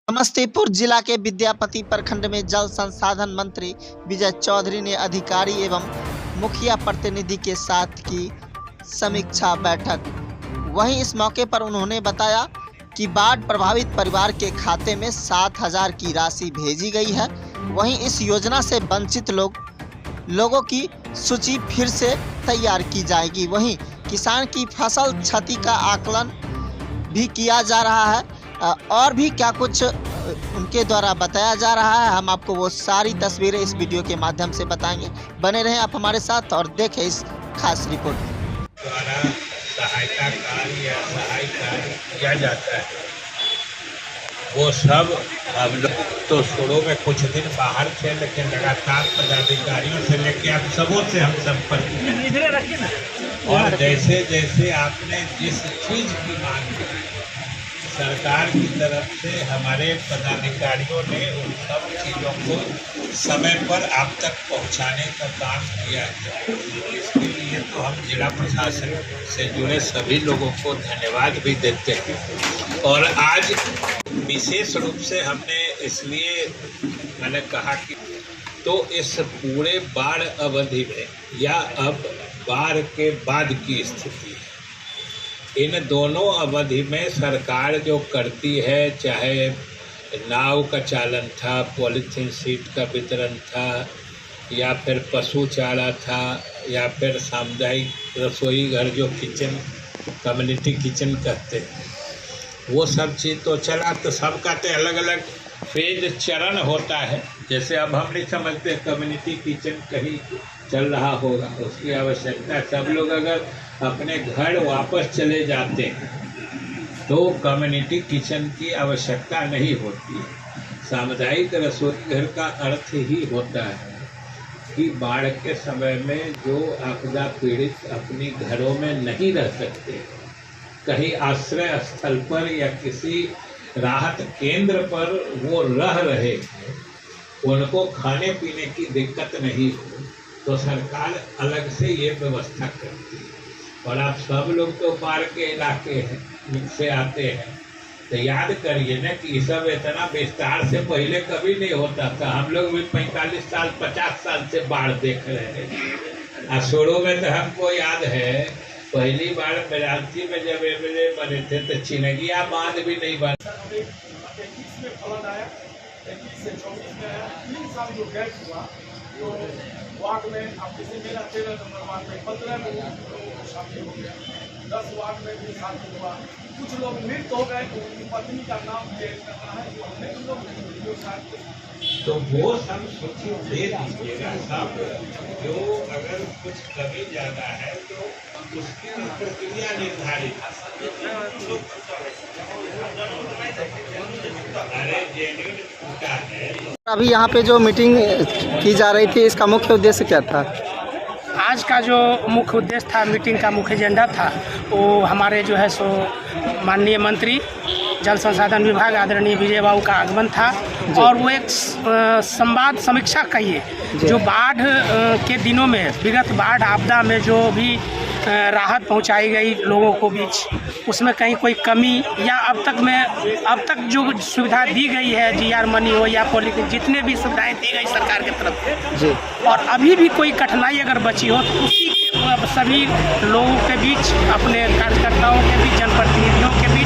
समस्तीपुर जिला के विद्यापति प्रखंड में जल संसाधन मंत्री विजय चौधरी ने अधिकारी एवं मुखिया प्रतिनिधि के साथ की समीक्षा बैठक। वहीं इस मौके पर उन्होंने बताया कि बाढ़ प्रभावित परिवार के खाते में 7,000 की राशि भेजी गई है। वहीं इस योजना से वंचित लोगों की सूची फिर से तैयार की जाएगी। वहीं किसान की फसल क्षति का आकलन भी किया जा रहा है और भी क्या कुछ उनके द्वारा बताया जा रहा है। हम आपको वो सारी तस्वीरें इस वीडियो के माध्यम से बताएंगे। बने रहें आप हमारे साथ और देखें इस खास रिपोर्ट द्वारा सहायता कार्य या सहाय कार्य किया जाता है। वो सब हम लोग तो शुरू में कुछ दिन बाहर थे, लेकिन लगातार पदाधिकारियों से लेकर आप सबों से हम संपर्क और जैसे जैसे आपने जिस चीज़ की मांग की सरकार की तरफ से हमारे पदाधिकारियों ने उन सब चीज़ों को समय पर आप तक पहुंचाने का काम किया है। इसके लिए तो हम जिला प्रशासन से जुड़े सभी लोगों को धन्यवाद भी देते हैं। और आज विशेष रूप से हमने इसलिए मैंने कहा कि तो इस पूरे बाढ़ अवधि में या अब बाढ़ के बाद की स्थिति, इन दोनों अवधि में सरकार जो करती है, चाहे नाव का चालन था, पॉलीथीन शीट का वितरण था, या फिर पशु चारा था, या फिर सामुदायिक रसोई घर जो किचन कम्युनिटी किचन कहते हैं, वो सब चीज़ तो चला। तो सबका तो अलग अलग फेज चरण होता है। जैसे अब हम नहीं समझते कम्युनिटी किचन कहीं चल रहा होगा, उसकी आवश्यकता सब लोग अगर अपने घर वापस चले जाते हैं तो कम्युनिटी किचन की आवश्यकता नहीं होती है। सामुदायिक रसोई घर का अर्थ ही होता है कि बाढ़ के समय में जो आपदा पीड़ित अपनी घरों में नहीं रह सकते, कहीं आश्रय स्थल पर या किसी राहत केंद्र पर वो रह रहे हैं, उनको खाने पीने की दिक्कत नहीं हो, तो सरकार अलग से ये व्यवस्था करती है। और आप सब लोग तो बाढ़ के इलाके हैं से आते हैं, तो याद करिए ना कि ये सब इतना विस्तार से पहले कभी नहीं होता था। हम लोग भी 45 साल 50 साल से बाढ़ देख रहे हैं। शुरू में तो हमको याद है पहली बार मेरांची में जब एमएलए बने थे तो चिनगिया बांध भी नहीं बना। 21 में फ्लड आया, 21 से 24 में आया, 3 साल जो गैप हुआ तो वार्ड में आप जैसे मेरा 13 नंबर वार्ड में 15 लोग शामिल हो गया, 10 वार्ड में भी शामिल हुआ। कुछ लोग मृत हो गए, उनकी पत्नी का नाम चेंज करना है, तो हमने उन लोग तो वो सब सूची दे दीजिएगा। सब जो अगर कुछ कमी ज़्यादा है तो उसकी प्रक्रिया निर्धारित है। अभी यहाँ पे जो मीटिंग की जा रही थी, इसका मुख्य उद्देश्य क्या था? आज का जो मुख्य उद्देश्य था, मीटिंग का मुख्य एजेंडा था, वो हमारे जो है सो माननीय मंत्री जल संसाधन विभाग आदरणीय विजय बाबू का आगमन था। और वो एक संवाद समीक्षा कहिए जो बाढ़ के दिनों में विगत बाढ़ आपदा में जो भी राहत पहुंचाई गई लोगों को बीच, उसमें कहीं कोई कमी या अब तक जो सुविधा दी गई है, जीआर मनी हो या पॉलिटिक, जितने भी सुविधाएं दी गई सरकार की तरफ से जी, और अभी भी कोई कठिनाई अगर बची हो तो उसी सभी लोगों के बीच, अपने कार्यकर्ताओं के बीच, जनप्रतिनिधियों के बीच